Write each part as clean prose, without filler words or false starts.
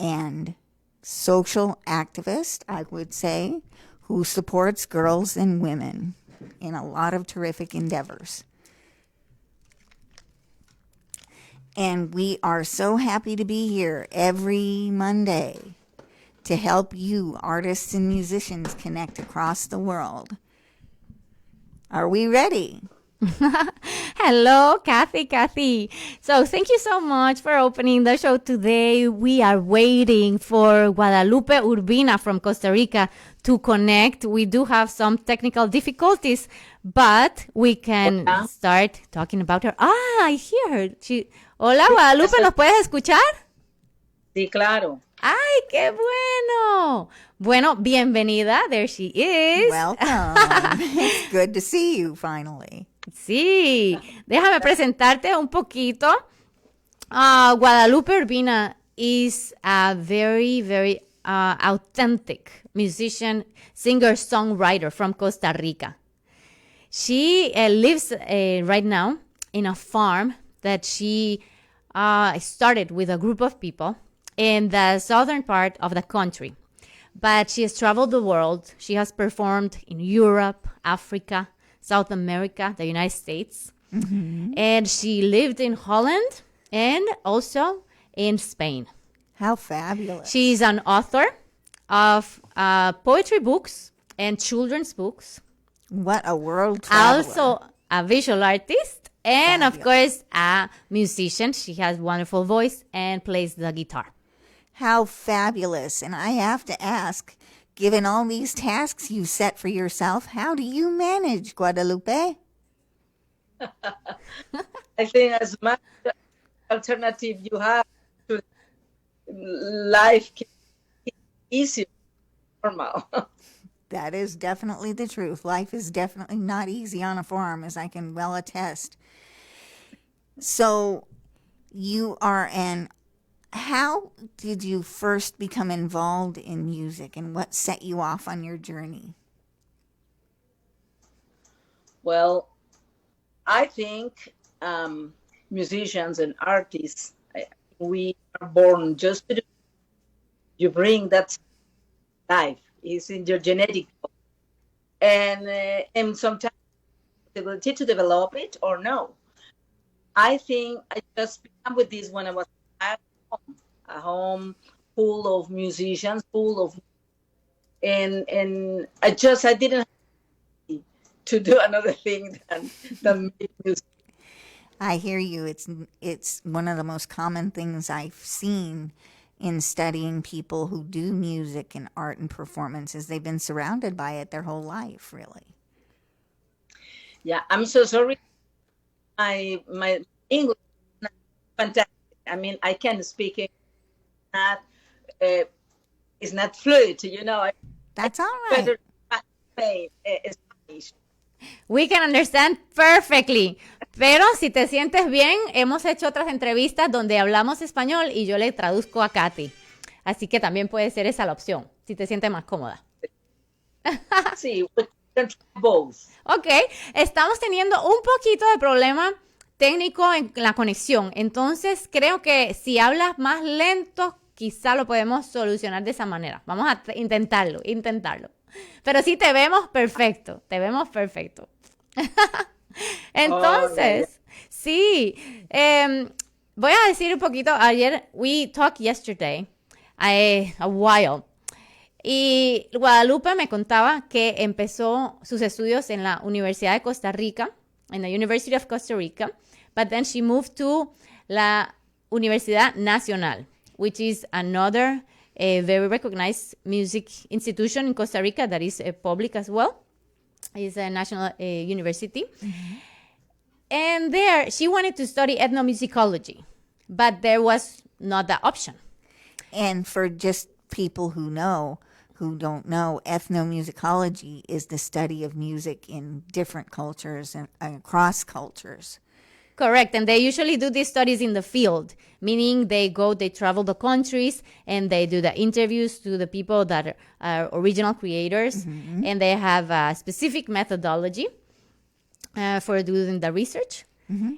and social activist, I would say, who supports girls and women in a lot of terrific endeavors. And we are so happy to be here every Monday to help you, artists and musicians, connect across the world. Are we ready? Hello, Kathy. So thank you so much for opening the show today. We are waiting for Guadalupe Urbina from Costa Rica to connect. We do have some technical difficulties, but we can start talking about her. I hear her. Hola, Guadalupe, ¿nos puedes escuchar? Sí, claro. ¡Ay, qué bueno! Bueno, bienvenida. There she is. Welcome. It's good to see you finally. Sí, déjame presentarte un poquito. Guadalupe Urbina is a very, very authentic musician, singer-songwriter from Costa Rica. She lives right now in a farm that she started with a group of people in the southern part of the country. But she has traveled the world. She has performed in Europe, Africa, South America, the United States. Mm-hmm. And she lived in Holland and also in Spain. How fabulous. She's an author of poetry books and children's books. What a world traveler. Also a visual artist and, fabulous. Of course, a musician. She has a wonderful voice and plays the guitar. How fabulous. And I have to ask, given all these tasks you set for yourself, how do you manage, Guadalupe? I think as much alternative you have to life can be easier, normal. That is definitely the truth. Life is definitely not easy on a farm, as I can well attest. So you are how did you first become involved in music, and what set you off on your journey? Well, I think musicians and artists, we are born just to do. You bring that life. It's in your genetic code. And sometimes the ability to develop it or no. I think I just began with this when I was at home, a home full of musicians, and I didn't have to do another thing than make music. I hear you. It's one of the most common things I've seen in studying people who do music and art and performances. They've been surrounded by it their whole life, really. Yeah, I'm so sorry. My English is not fantastic. I mean, I can speak it. It's not fluid, you know. That's all right. Spanish. We can understand perfectly. Pero si te sientes bien, hemos hecho otras entrevistas donde hablamos español y yo le traduzco a Katy. Así que también puede ser esa la opción, si te sientes más cómoda. Sí, both. Ok, estamos teniendo un poquito de problema técnico en la conexión. Entonces, creo que si hablas más lento, quizá lo podemos solucionar de esa manera. Vamos a intentarlo. Pero sí te vemos perfecto. Entonces, sí, voy a decir un poquito. Ayer, we talked yesterday, a while. Y Guadalupe me contaba que empezó sus estudios en la Universidad de Costa Rica, in the University of Costa Rica, but then she moved to la Universidad Nacional, which is another very recognized music institution in Costa Rica that is public as well. It's a national university. Mm-hmm. And there, she wanted to study ethnomusicology, but there was not that option. And for just people who don't know, ethnomusicology is the study of music in different cultures and across cultures. Correct. And they usually do these studies in the field, meaning they travel the countries and they do the interviews to the people that are original creators. Mm-hmm. And they have a specific methodology for doing the research.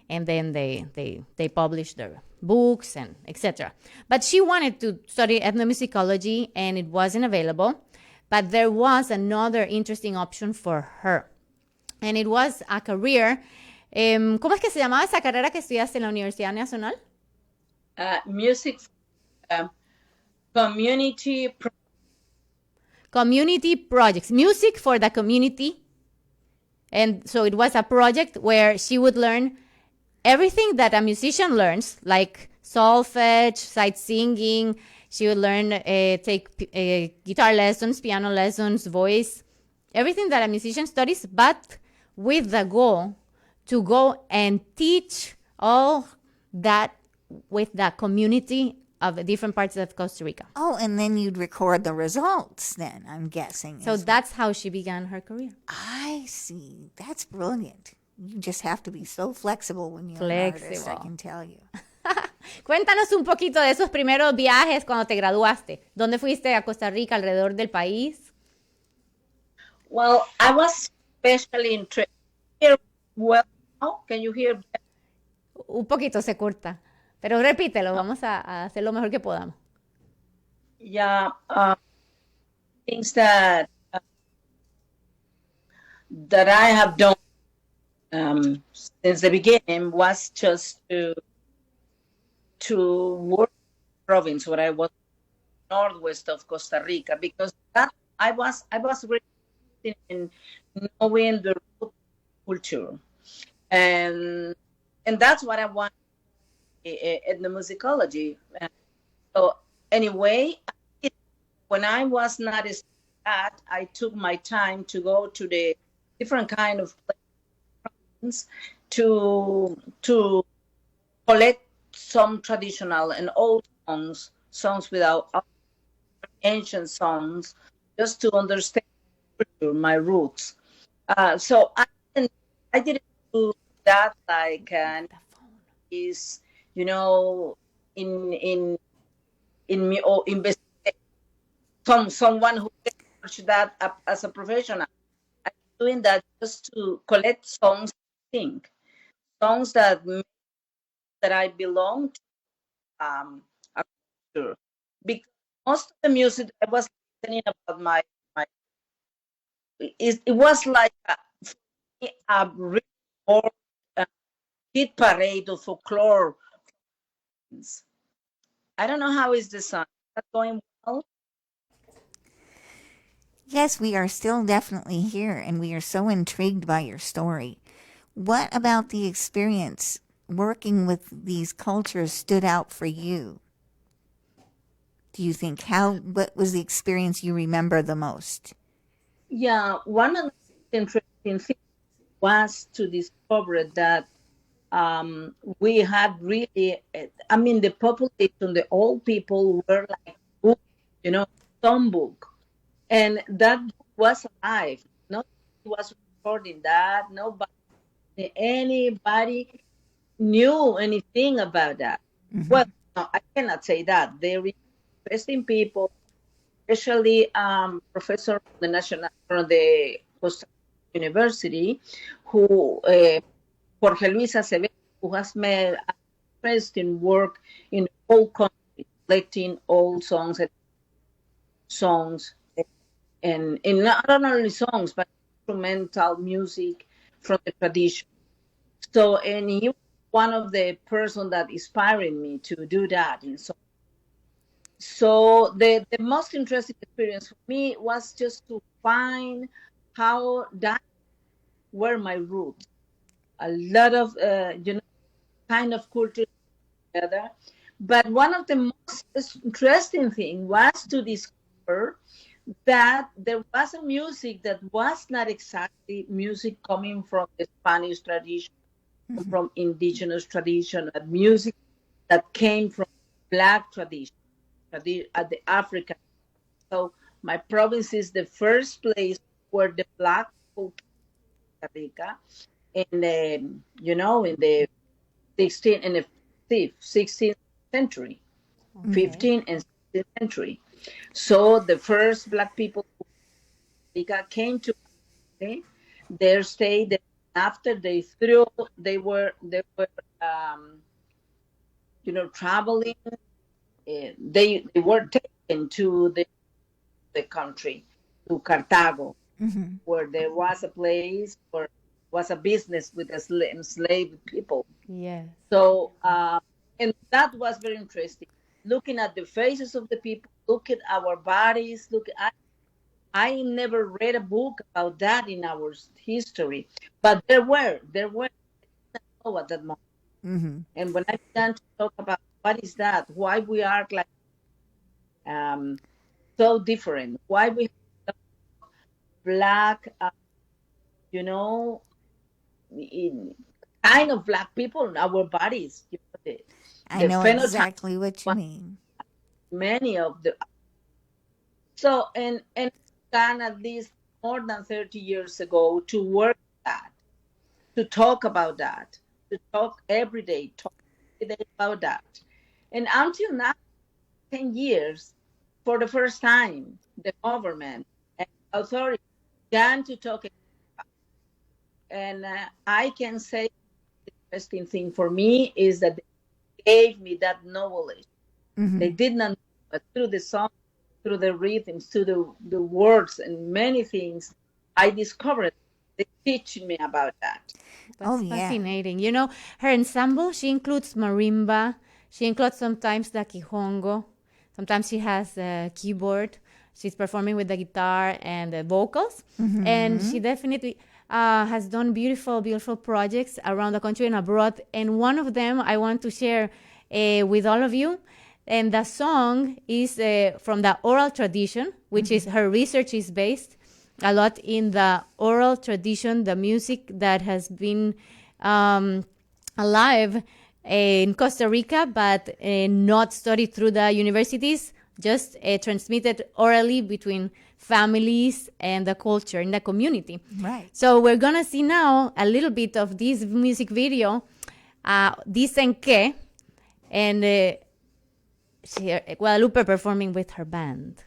and then they published their books and etc. But she wanted to study ethnomusicology, and it wasn't available. But there was another interesting option for her, and it was a career. ¿Cómo es que se llamaba esa carrera que estudiaste en la Universidad Nacional? Music, community projects, music for the community. And so it was a project where she would learn everything that a musician learns, like solfege, sight singing. She would learn, take guitar lessons, piano lessons, voice, everything that a musician studies, but with the goal to go and teach all that with the community of different parts of Costa Rica. Oh, and then you'd record the results then, I'm guessing. So that's how she began her career. I see. That's brilliant. You just have to be so flexible when you're an artist, I can tell you. Cuéntanos un poquito de esos primeros viajes cuando te graduaste. ¿Dónde fuiste a Costa Rica, alrededor del país? Well, I was especially interested here. Well, can you hear? Un poquito se corta, pero repítelo, vamos a hacer lo mejor que podamos. Yeah, things that I have done since the beginning was just to work in the province where I was northwest of Costa Rica, because that I was really interested in knowing the root culture, and that's what I want ethnomusicology. So anyway, when I was not as that, I took my time to go to the different kind of places to collect some traditional and old songs without ancient songs, just to understand my roots. So I didn't do that like is, you know, in me or investigate someone who research that as a professional. I'm doing that just to collect songs, songs that I belong to, a culture. Because most of the music I was listening about my it was like a really old hit parade of folklore. I don't know how is the sound. Is that going well? Yes, we are still definitely here, and we are so intrigued by your story. What about the experience working with these cultures stood out for you? Do you think what was the experience you remember the most? Yeah, one of the interesting things was to discover that we had really, I mean, the population, the old people were like book, some book. And that book was alive. Nobody was recording that. Anybody knew anything about that. Mm-hmm. Well, no, I cannot say that. They were interesting people, especially professor from the Costa Rican University, who Jorge Luis Acevedo, who has made interesting work in the whole country, collecting old songs and not only songs, but instrumental music from the tradition. So, and he was one of the person that inspired me to do that. And so the most interesting experience for me was just to find how that were my roots. A lot of, kind of culture together. But one of the most interesting things was to discover that there was a music that was not exactly music coming from the Spanish tradition, mm-hmm. from indigenous tradition, a music that came from Black tradition, the African. So my province is the first place where the Black people came to Costa Rica, in the 16th century, mm-hmm. 15th and 16th century. So the first Black people who came to they stayed after they were traveling. They were taken to the country, to Cartago, where there was a place where was a business with enslaved people. Yes. So and that was very interesting. Looking at the faces of the people, look at our bodies. I never read a book about that in our history, but there were no at that moment. And when I began to talk about what is that, why we are like so different, why we have black, you know, kind of black people in our bodies. I The know phenotype, exactly what you mean. many of the so and began at least more than 30 years ago to work that, to talk about that, to talk every day about that. And until now, 10 years, for the first time, the government and authorities began to talk. And I can say the interesting thing for me is that they gave me that knowledge. They did not know, but through the song, through the rhythms, through the words and many things, I discovered they teach me about that. That's fascinating. You know, her ensemble, she includes marimba. She includes sometimes the quijungo. Sometimes she has a keyboard. She's performing with the guitar and the vocals. And she definitely has done beautiful, beautiful projects around the country and abroad. And one of them I want to share with all of you. And the song is from the oral tradition, which is her research is based a lot in the oral tradition, the music that has been alive in Costa Rica, but not studied through the universities, just transmitted orally between families and the culture in the community. Right. So we're going to see now a little bit of this music video, Dicen que, and Guadalupe performing with her band.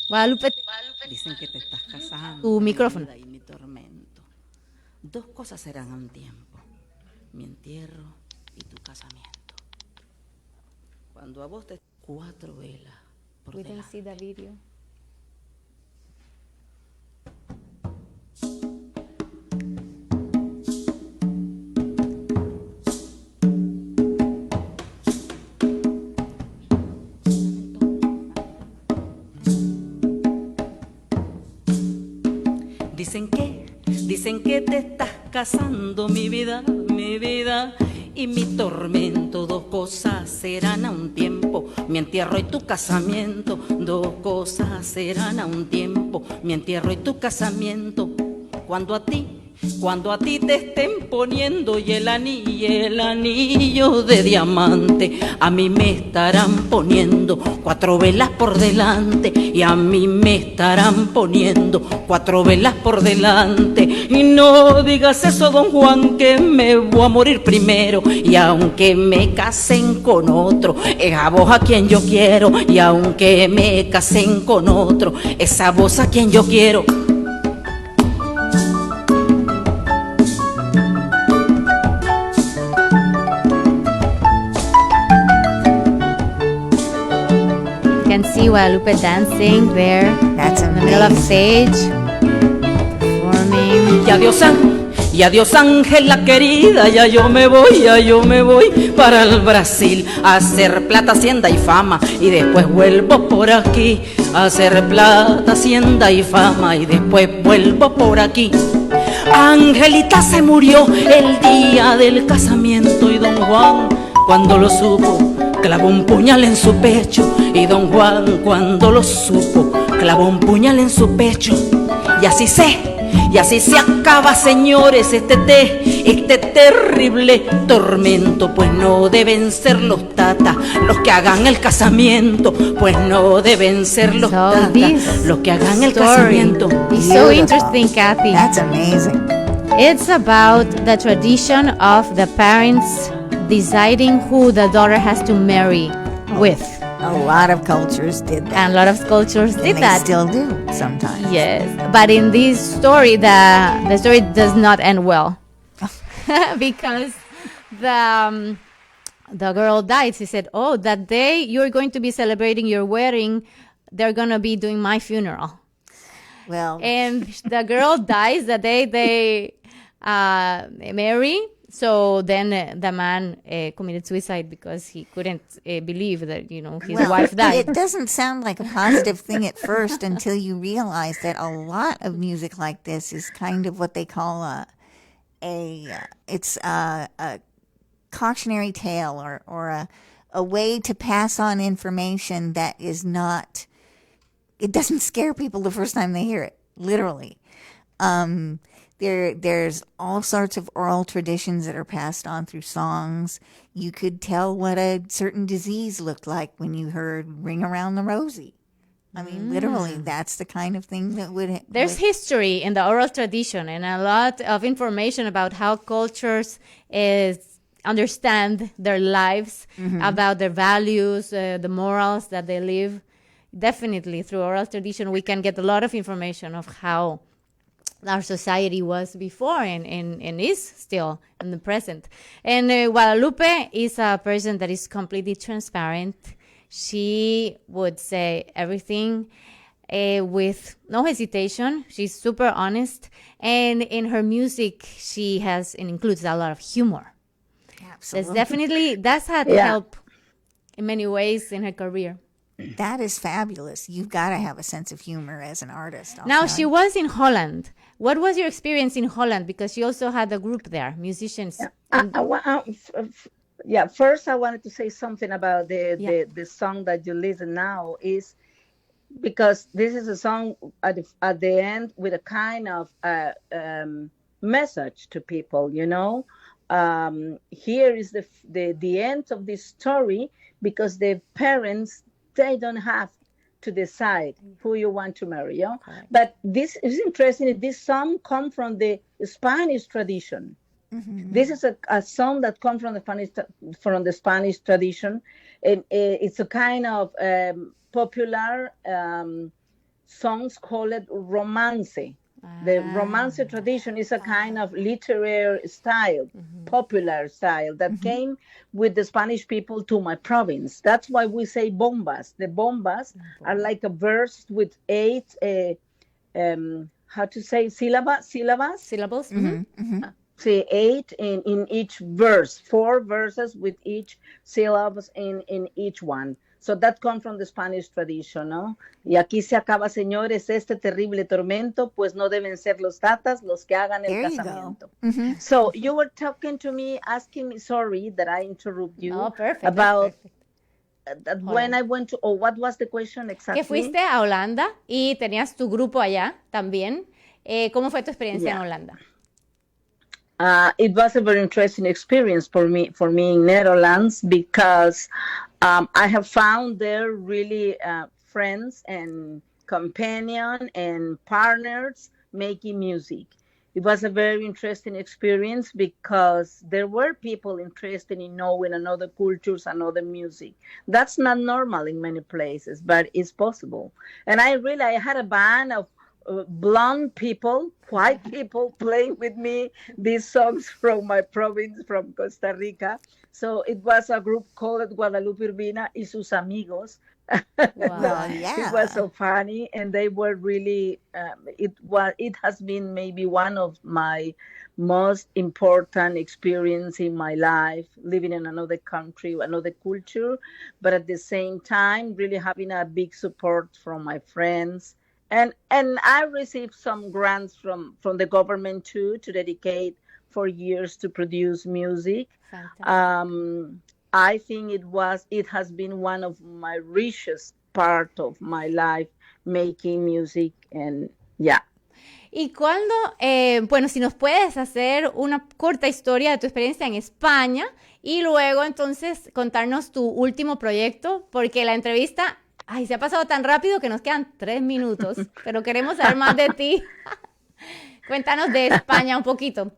Guadalupe, Dicen que te estás casando. tu mi micrófono. vida y mi tormento. Dos cosas serán a un tiempo: mi entierro y tu casamiento. Cuando a vos te 4 velas por We didn't delante. see the video. Dicen que te estás casando, mi vida, y mi tormento. Dos cosas serán a un tiempo: mi entierro y tu casamiento. Dos cosas serán a un tiempo: mi entierro y tu casamiento. Cuando a ti te estén poniendo y el anillo de diamante, a mí me estarán poniendo 4 velas por delante, y a mí me estarán poniendo 4 velas por delante. Y no digas eso, don Juan, que me voy a morir primero, y aunque me casen con otro, es a vos a quien yo quiero, y aunque me casen con otro, es a vos a quien yo quiero. Can see Guadalupe dancing there. That's in the middle of amazing. stage, performing. Y adiós Ángela querida, ya yo me voy para el Brasil a hacer plata, hacienda y fama, y después vuelvo por aquí a hacer plata, hacienda y fama, y después vuelvo por aquí. Angelita se murió el día del casamiento, y don Juan, cuando lo supo, clavó un puñal en su pecho. Y don Juan, cuando lo supo, clavó un puñal en su pecho. Y así se acaba, señores, este terrible tormento. Pues no deben ser los tatas los que hagan el casamiento. Pues no deben ser los tatas los que hagan el casamiento. It's so interesting, Kathy. That's amazing. It's about the tradition of the parents deciding who the daughter has to marry with. A lot of cultures did that. And a lot of cultures did And they that. still do sometimes. Yes, but in this story, the story does not end well because the girl died. She said, "Oh, that day you're going to be celebrating your wedding, they're gonna be doing my funeral." Well, And the girl dies the day they marry. So then the man committed suicide because he couldn't believe that, his wife died. it doesn't sound like a positive thing at first until you realize that a lot of music like this is kind of what they call a cautionary tale or a way to pass on information that is not, it doesn't scare people the first time they hear it, literally. There's all sorts of oral traditions that are passed on through songs. You could tell what a certain disease looked like when you heard Ring Around the Rosie. I mean, literally, that's the kind of thing that would... There's history in the oral tradition and a lot of information about how cultures understand their lives, about their values, the morals that they live. Definitely, through oral tradition, we can get a lot of information of how our society was before and is still in the present. And Guadalupe is a person that is completely transparent. She would say everything with no hesitation. She's super honest. And in her music, she has and includes a lot of humor. Absolutely. That's had help in many ways in her career. That is fabulous. You've got to have a sense of humor as an artist. Now, she was in Holland. What was your experience in Holland? Because she also had a group there, musicians. First I wanted to say something about the song that you listen now, is because this is a song at the end with a kind of message to people, Here is the end of this story, because the parents, they don't have to decide who you want to marry, Correct. But this is interesting. This song comes from the Spanish tradition. Mm-hmm. This is a song that comes from the Spanish tradition, and it's a kind of popular songs called romance. The romance tradition is a kind of literary style, popular style that came with the Spanish people to my province. That's why we say bombas. The bombas are like a verse with 8, syllables? Syllables? Say 8 in each verse, 4 verses with each syllables in each one. So that comes from the Spanish tradition, ¿no? Y aquí se acaba, señores, este terrible tormento, pues no deben ser los tatas los que hagan el casamiento. So you were talking to me, asking me, sorry that I interrupt you. Oh, perfect. About perfect. When I went to, what was the question exactly? Que fuiste a Holanda y tenías tu grupo allá también. ¿Cómo fue tu experiencia en Holanda? It was a very interesting experience for me in Netherlands, because I have found there really friends and companion and partners making music. It was a very interesting experience because there were people interested in knowing another cultures, another music. That's not normal in many places, but it's possible. And I had a band of blonde people, white people playing with me these songs from my province, from Costa Rica. So it was a group called Guadalupe Urbina y sus amigos. Wow, yeah. It was so funny, and they were really. It has been maybe one of my most important experience in my life, living in another country, another culture, but at the same time, really having a big support from my friends. And I received some grants from the government too, to dedicate 4 years to produce music. I think it has been one of my richest part of my life, making music, and yeah. Y cuando, bueno, si nos puedes hacer una corta historia de tu experiencia en España y luego entonces contarnos tu último proyecto, porque la entrevista, se ha pasado tan rápido que nos quedan 3 minutos, pero queremos saber más de ti. Cuéntanos de España un poquito.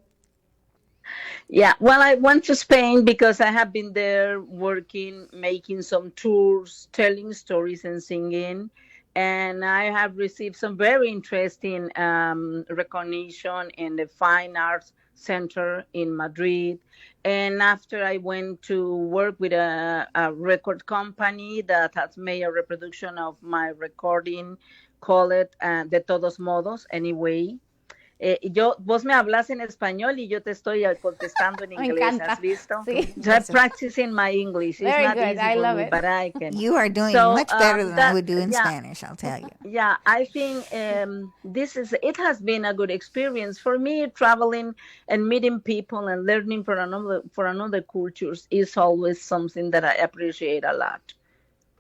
Yeah, well, I went to Spain because I have been there working, making some tours, telling stories and singing. And I have received some very interesting recognition in the Fine Arts Center in Madrid. And after I went to work with a record company that has made a reproduction of my recording, call it De Todos Modos, anyway. Vos me hablas en español y yo te estoy contestando en Me inglés. ¿Has encanta. visto? Sí. So I'm practicing my English. It's Very not good. easy I for love me, it. but I can. You are doing So much better than I would do in yeah, Spanish, I'll tell you. yeah. I think it has been a good experience for me. Traveling and meeting people and learning for another cultures is always something that I appreciate a lot.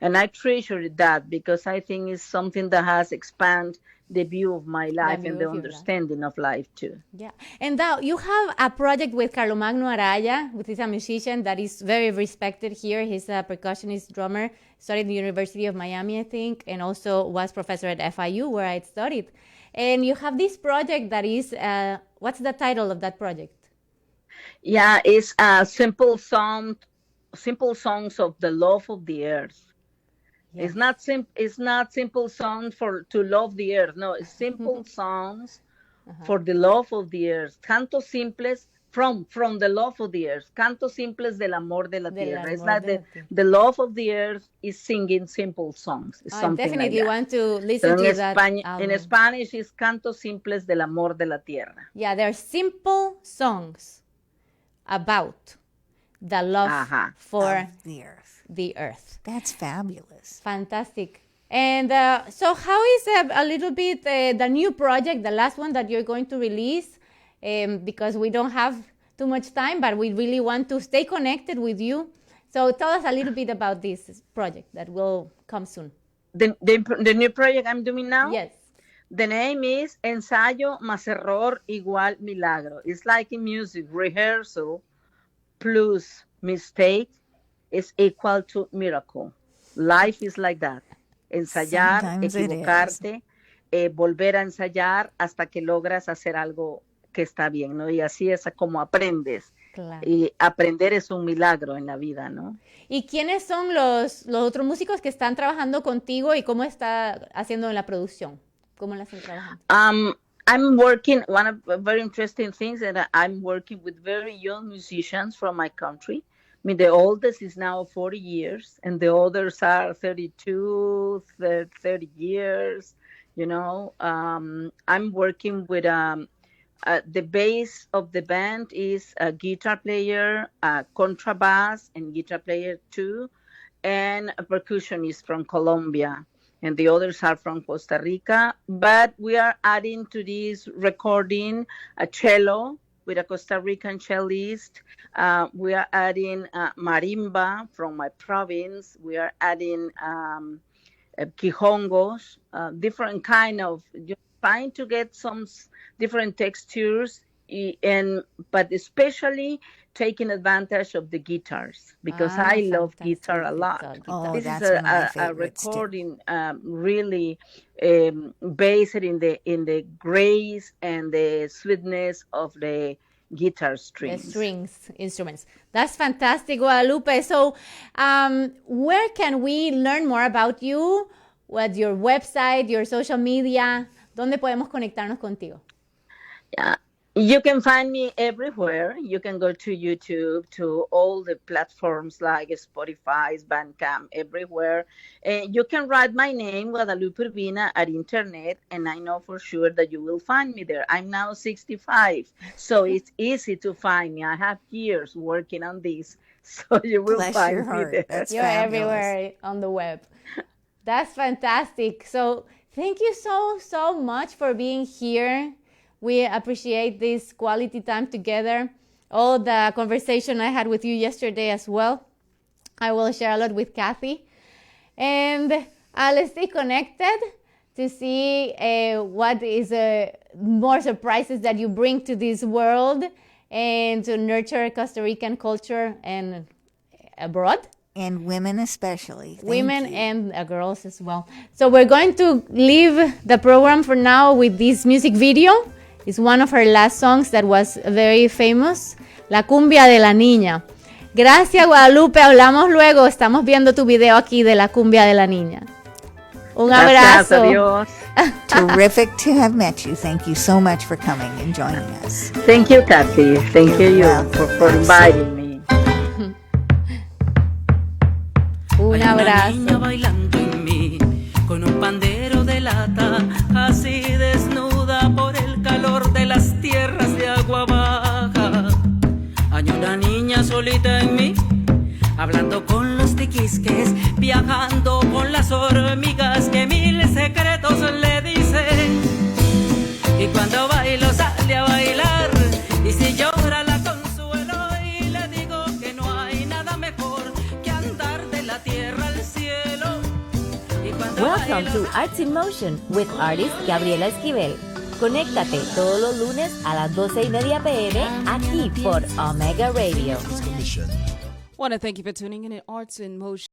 And I treasure that because I think it's something that has expanded the view of my life and the view of your life. understanding of life too. Yeah. And now you have a project with Carlomagno Araya, which is a musician that is very respected here. He's a percussionist drummer, studied at the University of Miami, I think, and also was professor at FIU where I studied. And you have this project that is, what's the title of that project? Yeah, it's a simple songs of the love of the earth. Yes. It's not simple songs to love the earth. No, it's simple songs for the love of the earth. Cantos simples from the love of the earth. Cantos simples del amor de la tierra. It's like the love of the earth is singing simple songs. It's I definitely like want to listen to that album. In Spanish, it's Cantos simples del amor de la tierra. Yeah, they're simple songs about the love for the earth. That's fabulous. Fantastic. And so how is a little bit the new project, the last one that you're going to release? Because we don't have too much time, but we really want to stay connected with you. So tell us a little bit about this project that will come soon. The new project I'm doing now? Yes. The name is Ensayo más error igual milagro. It's like in music, rehearsal plus mistake is equal to miracle. Life is like that. Ensayar, Sometimes equivocarte, volver a ensayar hasta que logras hacer algo que está bien, ¿no? Y así es como aprendes. Claro. Y aprender es un milagro en la vida, ¿no? ¿Y quiénes son los otros músicos que están trabajando contigo y cómo está haciendo en la producción? ¿Cómo la están trabajando? I'm working, one of the very interesting things that I'm working with very young musicians from my country. I mean, the oldest is now 40 years and the others are 32, 30 years, you know. I'm working with, the base of the band is a guitar player, a contrabass and guitar player too, and a percussionist from Colombia. And the others are from Costa Rica. But we are adding to this recording a cello with a Costa Rican cellist. We are adding marimba from my province. We are adding quijongos, different kind of, trying to get some different textures, but especially taking advantage of the guitars because I love guitar a lot. Oh, this that's is one of my a favorites recording really based in the grace and the sweetness of the guitar strings. The strings instruments. That's fantastic, Guadalupe. So where can we learn more about you? What's your website, your social media? ¿Dónde podemos conectarnos contigo? Yeah. You can find me everywhere. You can go to YouTube, to all the platforms like Spotify, Bandcamp, everywhere. You can write my name, Guadalupe Urbina, at internet, and I know for sure that you will find me there. I'm now 65, so it's easy to find me. I have years working on this, so you will find me there. That's You're fabulous. everywhere on the web. That's fantastic. So thank you so much for being here. We appreciate this quality time together. All the conversation I had with you yesterday as well. I will share a lot with Kathy. And let's stay connected to see what is more surprises that you bring to this world and to nurture Costa Rican culture and abroad. And women especially. Women and girls as well. So we're going to leave the program for now with this music video. It's one of her last songs that was very famous. La cumbia de la niña. Gracias, Guadalupe. Hablamos luego. Estamos viendo tu video aquí de la cumbia de la niña. Un Gracias abrazo. a Dios. Terrific to have met you. Thank you so much for coming and joining us. Thank you, Kathy. Thank you welcome. for inviting me. Un Hay una abrazo. niña bailando en mí con un pandero de lata, así desnuda por el calor de las tierras de agua baja. Hay una niña solita en mí, hablando con los tiquisques, viajando con las hormigas que mil secretos le dicen. Y cuando bailo sale a bailar, y si llora la consuelo y le digo que no hay nada mejor que andar de la tierra al cielo. Y cuando Welcome bailo, to Arts in Motion with artist Gabriela Esquivel. Conéctate todos los lunes a las 12:30 p.m. aquí por Omega Radio. Want to thank you for tuning in at Arts in Motion.